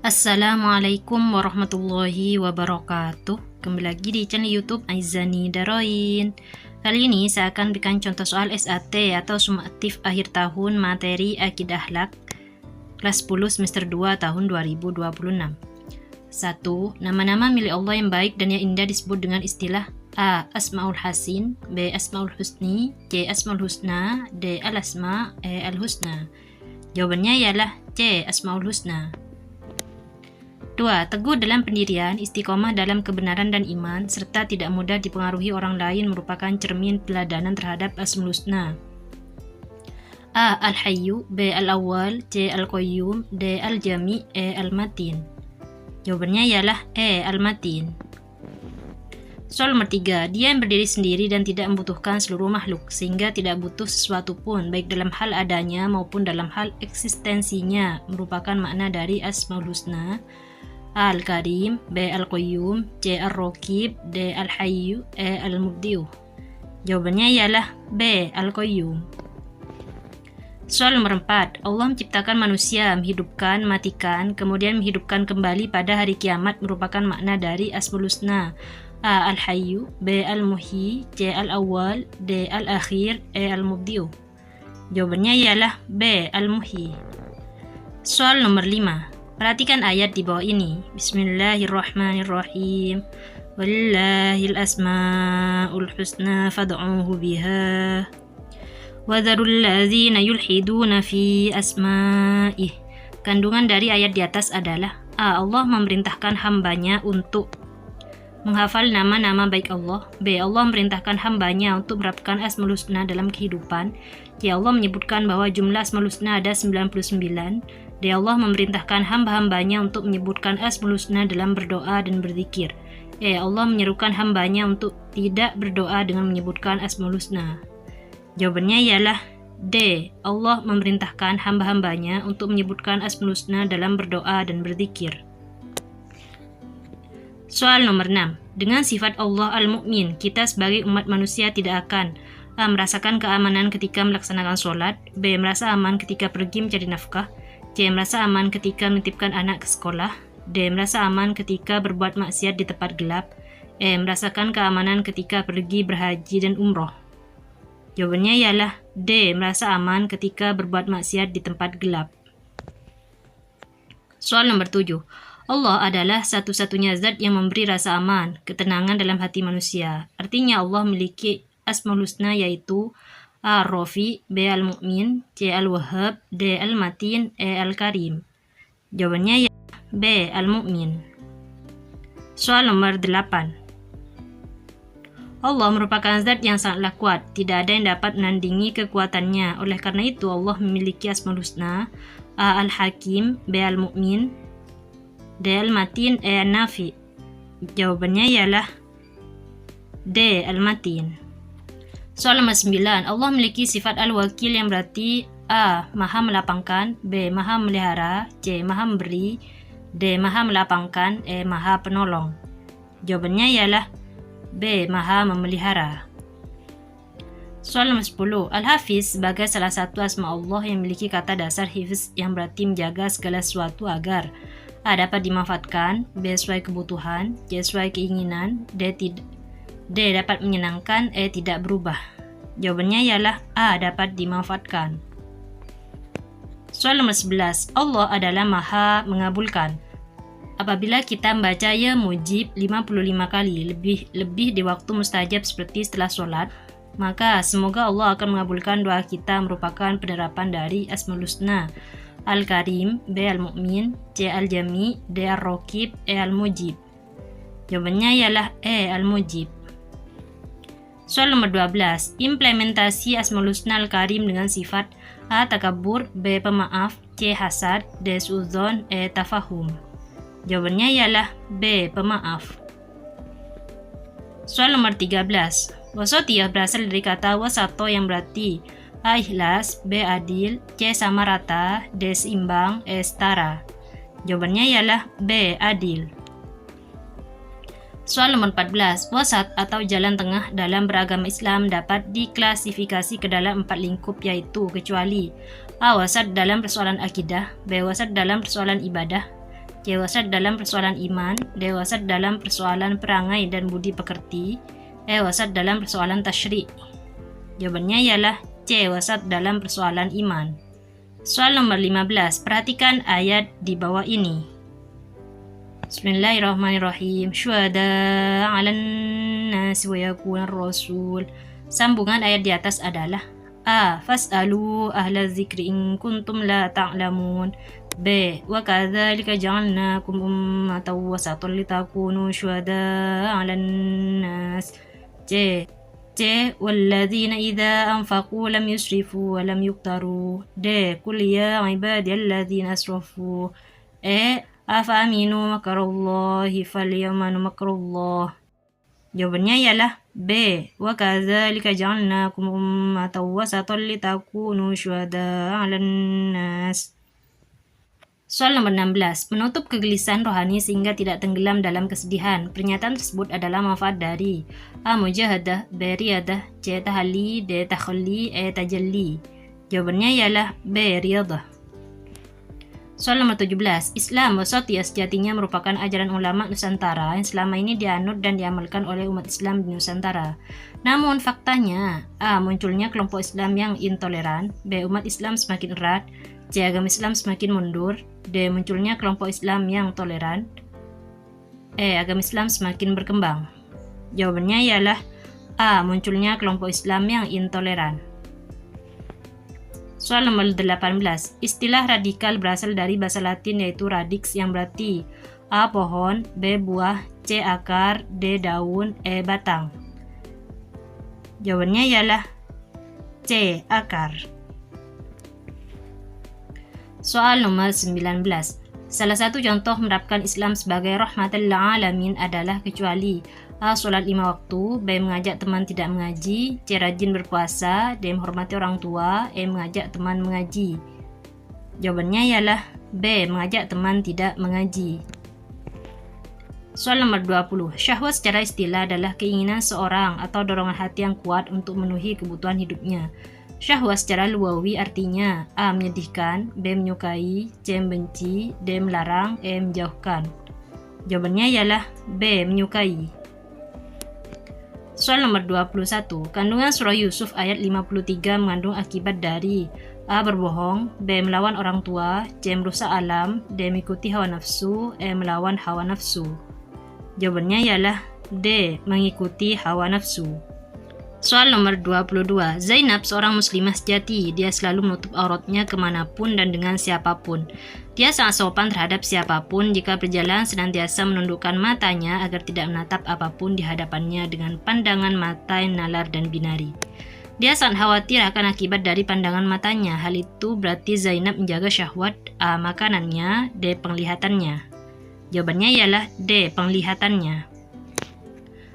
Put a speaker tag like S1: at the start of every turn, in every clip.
S1: Assalamualaikum warahmatullahi wabarakatuh. Kembali lagi di channel YouTube Aizani Daroin. Kali ini saya akan berikan contoh soal SAT atau sumatif akhir tahun materi Akidah Akhlak kelas 10 semester 2 tahun 2026. 1. Nama-nama milik Allah yang baik dan yang indah disebut dengan istilah A. Asmaul Hasin, B. Asmaul Husni, C. Asmaul Husna, D. Al-Asma, E. Al-Husna. Jawabannya ialah C. Asmaul Husna. 2. Teguh dalam pendirian, istiqomah dalam kebenaran dan iman, serta tidak mudah dipengaruhi orang lain merupakan cermin peladanan terhadap Asmaul Husna. A. Al-Hayyu, B. Al-Awwal, C. Al-Qayyum, D. Al-Jami, E. Al-Matin. Jawabannya ialah E. Al-Matin. Soal nomor 3. Dia yang berdiri sendiri dan tidak membutuhkan seluruh makhluk, sehingga tidak butuh sesuatu pun, baik dalam hal adanya maupun dalam hal eksistensinya, merupakan makna dari Asmaul Husna. A. Al-Karim, B. Al-Qayyum, C. Al-Raqib, D. Al-Hayyu, E. Al-Mubdi'u. Jawabannya ialah B. Al-Qayyum. Soal nomor 4. Allah menciptakan manusia, menghidupkan, matikan, kemudian menghidupkan kembali pada hari kiamat merupakan makna dari Asmaul Husna. A. Al-Hayyu, B. Al-Muhyi, C. Al-Awwal, D. Al-Akhir, E. Al-Mubdi'u. Jawabannya ialah B. Al-Muhyi. Soal nomor 5. Perhatikan ayat di bawah ini. Bismillahirrahmanirrahim. Wallahil asma'ul husna fad'uhu biha. Wadharul ladzina yulhiduna fi asma'ih. Kandungan dari ayat di atas adalah A. Allah memerintahkan hambanya untuk menghafal nama-nama baik Allah. B. Allah memerintahkan hambanya untuk menerapkan Asmaul Husna dalam kehidupan. C. Allah menyebutkan bahwa jumlah Asmaul Husna ada 99. D. Allah memerintahkan hamba-hambanya untuk menyebutkan Asmaul Husna dalam berdoa dan berzikir. E. Allah menyerukan hambanya untuk tidak berdoa dengan menyebutkan Asmaul Husna. Jawabannya ialah D. Allah memerintahkan hamba-hambanya untuk menyebutkan Asmaul Husna dalam berdoa dan berzikir. Soal nomor 6. Dengan sifat Allah Al-Mu'min, kita sebagai umat manusia tidak akan A. Merasakan keamanan ketika melaksanakan sholat, B. Merasa aman ketika pergi mencari nafkah, C. Merasa aman ketika menitipkan anak ke sekolah, D. Merasa aman ketika berbuat maksiat di tempat gelap, E. Merasakan keamanan ketika pergi berhaji dan umroh. Jawabannya ialah D. Merasa aman ketika berbuat maksiat di tempat gelap. Soal nomor 7. Allah adalah satu-satunya zat yang memberi rasa aman, ketenangan dalam hati manusia. Artinya Allah memiliki Asmaul Husna yaitu A. Rafi, B. Al-Mu'min, C. Al-Wahhab, D. Al-Matin, E. Al-Karim. Jawabannya ya B. Al-Mu'min. Soal nomor 8. Allah merupakan zat yang sangatlah kuat, tidak ada yang dapat menandingi kekuatannya. Oleh karena itu Allah memiliki Asmaul Husna A. Al-Hakim, B. Al-Mu'min, D. Al-Matin, E. Al-Nafi. Jawabannya ialah D. Al-Matin. Soal nomor 9. Allah memiliki sifat Al-Wakil yang berarti A. Maha melapangkan, B. Maha melihara, C. Maha memberi, D. Maha melapangkan, E. Maha penolong. Jawabannya ialah B. Maha memelihara. Soal nomor 10. Al-Hafiz sebagai salah satu asma Allah yang memiliki kata dasar hifz yang berarti menjaga segala sesuatu agar A. Dapat dimanfaatkan, B. Sesuai kebutuhan, C. Sesuai keinginan, D. Dapat menyenangkan, E. Tidak berubah. Jawabannya ialah A. Dapat dimanfaatkan. Soal nomor 11. Allah adalah Maha mengabulkan. Apabila kita membaca ya mujib 55 kali lebih di waktu mustajab seperti setelah sholat, maka semoga Allah akan mengabulkan doa kita merupakan penerapan dari Asmaul Husna Al-Karim, B. Al-Mu'min, C. Al-Jami, D. Al-Raqib, E. Al-Mujib. Jawabannya ialah E. Al-Mujib. Soal nomor 12. Implementasi Asmaul Husna Al-Karim dengan sifat A. Takabur, B. Pemaaf, C. Hasad, D. Suudzon, E. Tafahum. Jawabannya ialah B. Pemaaf. Soal nomor 13. Wasatiyah berasal dari kata wasato yang berarti A. Ikhlas, B. Adil, C. Sama rata, D. Seimbang, E. Setara. Jawabannya ialah B. Adil. Soal nomor 14. Wasat atau jalan tengah dalam beragama Islam dapat diklasifikasi ke dalam 4 lingkup yaitu kecuali A. Wasat dalam persoalan akidah, B. Wasat dalam persoalan ibadah, dewasa dalam persoalan iman, dewasa dalam persoalan perangai dan budi pekerti, wasat dalam persoalan tasyri'. Jawabannya ialah C, wasat dalam persoalan iman. Soal nomor 15, perhatikan ayat di bawah ini. Bismillahirrahmanirrahim. Syuhada 'alan nasi wa yakuna rasul. Sambungan ayat di atas adalah A. Fas'alu ahla dzikri in kuntum la ta'lamun. B. Wa kadzalika ja'alnakum ummatan wasatan litakunu syuhada 'alan nas. C. والذين إذا أنفقوا لم يسرفوا ولم يقتروا. D. قل يا عبادي الذين أسرفوا. E. أفأمنوا مكر الله فليأمنوا مكر الله. Jawabannya ialah B. وكذلك جعلناكم أمة وسطا لتكونوا شهداء على الناس. Soal nomor 16. Menutup kegelisahan rohani sehingga tidak tenggelam dalam kesedihan. Pernyataan tersebut adalah manfaat dari A. Mujahadah, B. Riyadah, C. Tahalli, D. Takhalli, E. Tajalli. Jawabannya ialah B. Riyadah. Soal nomor 17. Islam wasatiyah sejatinya merupakan ajaran ulama Nusantara yang selama ini dianut dan diamalkan oleh umat Islam di Nusantara. Namun faktanya A. Munculnya kelompok Islam yang intoleran, B. Umat Islam semakin erat, C. Agama Islam semakin mundur, D. Munculnya kelompok Islam yang toleran, E. Agama Islam semakin berkembang. Jawabannya ialah A. Munculnya kelompok Islam yang intoleran. Soal nomor 18. Istilah radikal berasal dari bahasa Latin yaitu radix yang berarti A. Pohon, B. Buah, C. Akar, D. Daun, E. Batang. Jawabannya ialah C. Akar. Soal nomor 19. Salah satu contoh menerapkan Islam sebagai rahmatan lil alamin adalah kecuali A. Sholat 5 waktu, B. Mengajak teman tidak mengaji, C. Rajin berpuasa, D. Menghormati orang tua, E. Mengajak teman mengaji. Jawabannya ialah B. Mengajak teman tidak mengaji. Soal nomor 20. Syahwat secara istilah adalah keinginan seorang atau dorongan hati yang kuat untuk memenuhi kebutuhan hidupnya. Syahwat secara lugawi artinya A. Menyedihkan, B. Menyukai, C. Membenci, D. Melarang, E. Menjauhkan. Jawabannya ialah B. Menyukai. Soal nomor 21. Kandungan surah Yusuf ayat 53 mengandung akibat dari A. Berbohong, B. Melawan orang tua, C. Merusak alam, D. Mengikuti hawa nafsu, E. Melawan hawa nafsu. Jawabannya ialah D. Mengikuti hawa nafsu. Soal nomor 22. Zainab seorang muslimah sejati. Dia selalu menutup auratnya kemanapun dan dengan siapapun. Dia sangat sopan terhadap siapapun. Jika berjalan senantiasa menundukkan matanya agar tidak menatap apapun di hadapannya dengan pandangan mata yang nalar dan binari. Dia sangat khawatir akan akibat dari pandangan matanya. Hal itu berarti Zainab menjaga syahwat A. Makanannya, D. Penglihatannya. Jawabannya ialah D. Penglihatannya.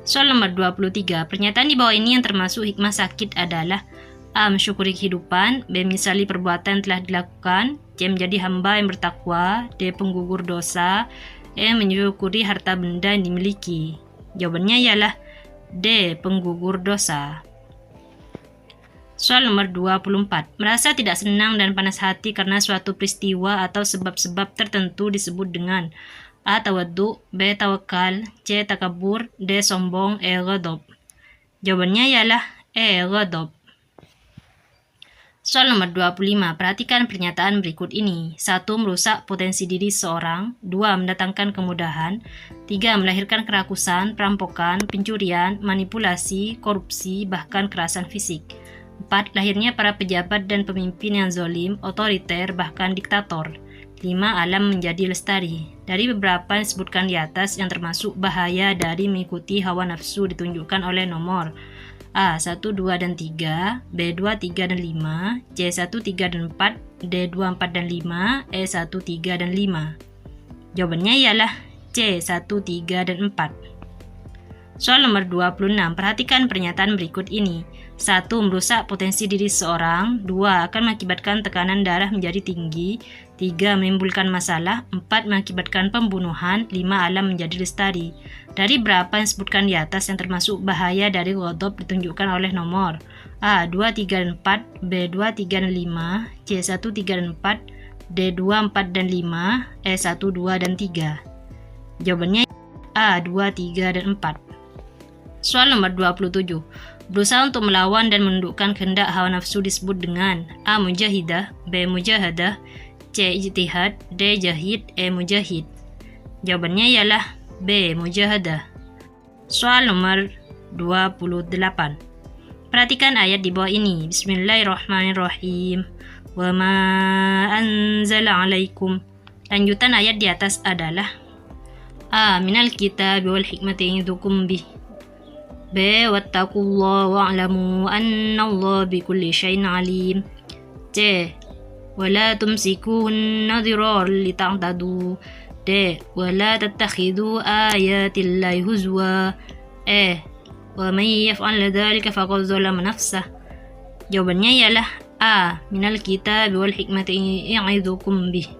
S1: Soal nomor 23. Pernyataan di bawah ini yang termasuk hikmah sakit adalah A. Mensyukuri kehidupan, B. Menyesali perbuatan yang telah dilakukan, C. Menjadi hamba yang bertakwa, D. Penggugur dosa, E. Menyukuri harta benda yang dimiliki. Jawabannya ialah D. Penggugur dosa. Soal nomor 24. Merasa tidak senang dan panas hati karena suatu peristiwa atau sebab-sebab tertentu disebut dengan A. Tawaddu, B. Tawakal, C. Takabur, D. Sombong, E. Ghadab. Jawabannya ialah E. Ghadab. Soal nomor 25. Perhatikan pernyataan berikut ini. 1. Merusak potensi diri seorang. 2. Mendatangkan kemudahan. 3. Melahirkan kerakusan, perampokan, pencurian, manipulasi, korupsi, bahkan kekerasan fisik. 4. Lahirnya para pejabat dan pemimpin yang zalim, otoriter, bahkan diktator. 5. Alam menjadi lestari. Dari beberapa yang disebutkan di atas yang termasuk bahaya dari mengikuti hawa nafsu ditunjukkan oleh nomor A. 1, 2, dan 3, B. 2, 3, dan 5, C. 1, 3, dan 4, D. 2, 4, dan 5, E. 1, 3, dan 5. Jawabannya ialah C. 1, 3, dan 4. Soal nomor 26. Perhatikan pernyataan berikut ini. 1. Merusak potensi diri seorang. 2. Akan mengakibatkan tekanan darah menjadi tinggi. 3. Menimbulkan masalah. 4. Mengakibatkan pembunuhan. 5. Alam menjadi lestari. Dari berapa yang disebutkan di atas yang termasuk bahaya dari ghadab ditunjukkan oleh nomor A. 2, 3, dan 4, B. 2, 3, dan 5, C. 1, 3, dan 4, D 2, 4, dan 5, E 1, 2, dan 3. Jawabannya A 2, 3, dan 4. Soal nomor 27. Berusaha untuk melawan dan menundukkan kehendak hawa nafsu disebut dengan A. Mujahidah, B. Mujahadah, C. Ijtihad, D. Jahid, E. Mujahid. Jawabannya ialah B. Mujahadah. Soal nomor 28. Perhatikan ayat di bawah ini. Bismillahirrahmanirrahim. Wa ma anzala alaikum. Lanjutan ayat di atas adalah A. Minal kitab wal hikmati yidhukum bih. B. Wattaqullaha wa'lamu annallaha bikulli syai'in alim. C. Wala tumsikuhunna dhirar lita'tadu. D. Wala tattakhidhu ayatillahi huzwa. E. Wa may yaf'al dzalika faqad zalama nafsah. Jawabannya ialah A. Minal kitab wal hikmati ya'idhukum bih.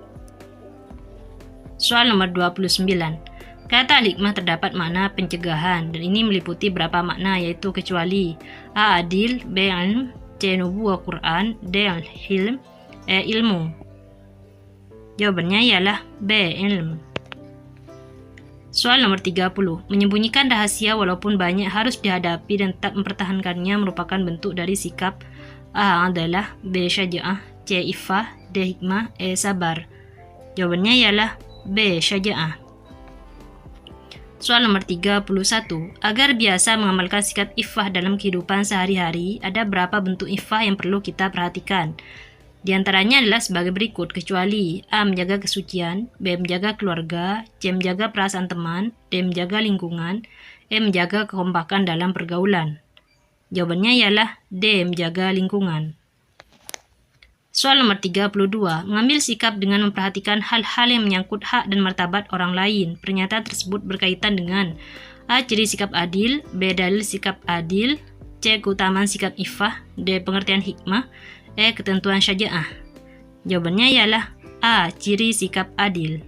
S1: Soal nomor 29. Kata al-hikmah terdapat makna pencegahan dan ini meliputi berapa makna, yaitu kecuali A. Adil, B. Ilm, C. Nubuwah Quran, D. Hilm, E. Ilmu. Jawabannya ialah B. Ilm. Soal nomor 30. Menyembunyikan rahasia walaupun banyak harus dihadapi dan tetap mempertahankannya merupakan bentuk dari sikap A. Adalah, B. Syaja'ah, C. Iffah, D. Hikmah, E. Sabar. Jawabannya ialah B. Syaja'ah. Soal nomor 31. Agar biasa mengamalkan sikap iffah dalam kehidupan sehari-hari, ada berapa bentuk iffah yang perlu kita perhatikan? Di antaranya adalah sebagai berikut, kecuali A. Menjaga kesucian, B. Menjaga keluarga, C. Menjaga perasaan teman, D. Menjaga lingkungan, E. Menjaga kekompakan dalam pergaulan. Jawabannya ialah D. Menjaga lingkungan. Soal nomor 32. Mengambil sikap dengan memperhatikan hal-hal yang menyangkut hak dan martabat orang lain. Pernyataan tersebut berkaitan dengan A. Ciri sikap adil, B. Dalil sikap adil, C. Keutamaan sikap iffah, D. Pengertian hikmah, E. Ketentuan syaja'ah. Jawabannya ialah A. Ciri sikap adil.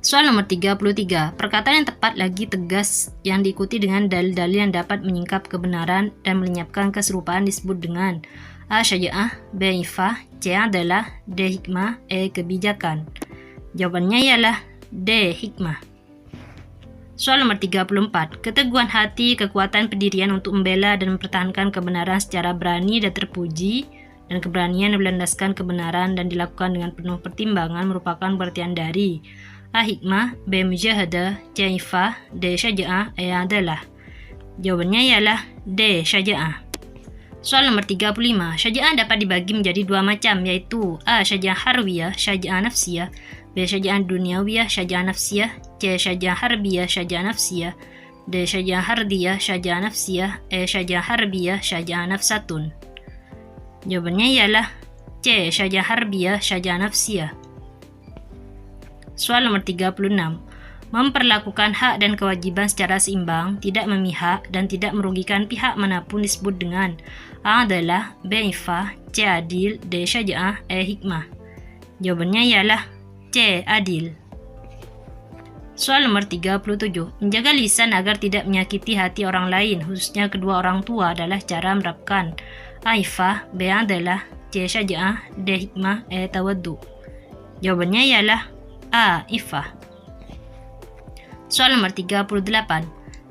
S1: Soal nomor 33. Perkataan yang tepat lagi tegas yang diikuti dengan dalil-dalil yang dapat menyingkap kebenaran dan melenyapkan keserupaan disebut dengan A. Syaja'ah, B. Iffah, C. Adalah, D. Hikmah, E. Kebijakan. Jawabannya ialah D. Hikmah. Soal nomor 34. Keteguhan hati, kekuatan pendirian untuk membela dan mempertahankan kebenaran secara berani dan terpuji, dan keberanian yang berlandaskan kebenaran dan dilakukan dengan penuh pertimbangan merupakan pengertian dari A. Hikmah, B. Mujahadah, C. Iffah, D. Syaja'ah, E. Adalah. Jawabannya ialah D. Syaja'ah. Soal nomor 35. Syaja'ah dapat dibagi menjadi dua macam, yaitu A. Syaja'ah harwiyah, syaja'ah nafsiyah, B. Syaja'ah dunyawiyah, syaja'ah nafsiyah, C. Syaja'ah harbiyah, syaja'ah nafsiyah, D. Syaja'ah hardiyah, syaja'ah nafsiyah, E. Syaja'ah harbiyah, syaja'ah nafsatun. Jawabannya ialah C. Syaja'ah harbiyah, syaja'ah nafsiyah. Soal nomor 36. Memperlakukan hak dan kewajiban secara seimbang, tidak memihak dan tidak merugikan pihak manapun disebut dengan A. Adalah, B. Iffah, C. Adil, D. Syaja'ah, E. Hikmah. Jawabannya ialah C. Adil. Soal nomor 37. Menjaga lisan agar tidak menyakiti hati orang lain, khususnya kedua orang tua, adalah cara menerapkan A. Iffah, B. Adalah, C. Syaja'ah, D. Hikmah, E. Tawaddu. Jawabannya ialah A. Iffah. Soal nomor 38.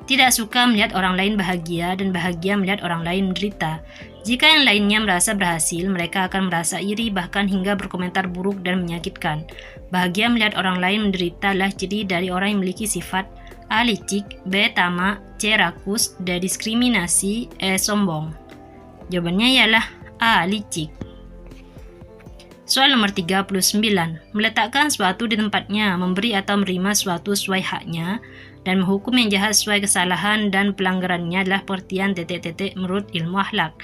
S1: Tidak suka melihat orang lain bahagia dan bahagia melihat orang lain menderita. Jika yang lainnya merasa berhasil, mereka akan merasa iri bahkan hingga berkomentar buruk dan menyakitkan. Bahagia melihat orang lain menderita adalah ciri dari orang yang memiliki sifat A. Licik, B. Tamak, C. Rakus, D. Diskriminasi, E. Sombong. Jawabannya ialah A. Licik. Soal nomor 39. Meletakkan suatu di tempatnya, memberi atau menerima suatu sesuai haknya, dan menghukum yang jahat sesuai kesalahan dan pelanggarannya adalah pengertian menurut ilmu akhlak.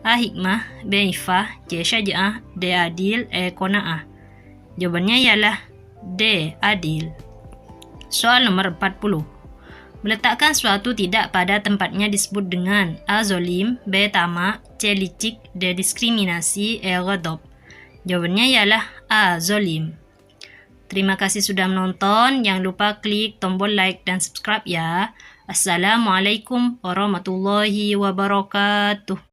S1: A. Hikmah, B. Iffah, C. Syaja'ah, D. Adil, E. Qanaah. Jawabannya ialah D. Adil. Soal nomor 40. Meletakkan suatu tidak pada tempatnya disebut dengan A. Zolim, B. Tamak, C. Licik, D. Diskriminasi, E. Ghadab. Jawabannya ialah A. Zolim. Terima kasih sudah menonton. Jangan lupa klik tombol like dan subscribe ya. Assalamualaikum warahmatullahi wabarakatuh.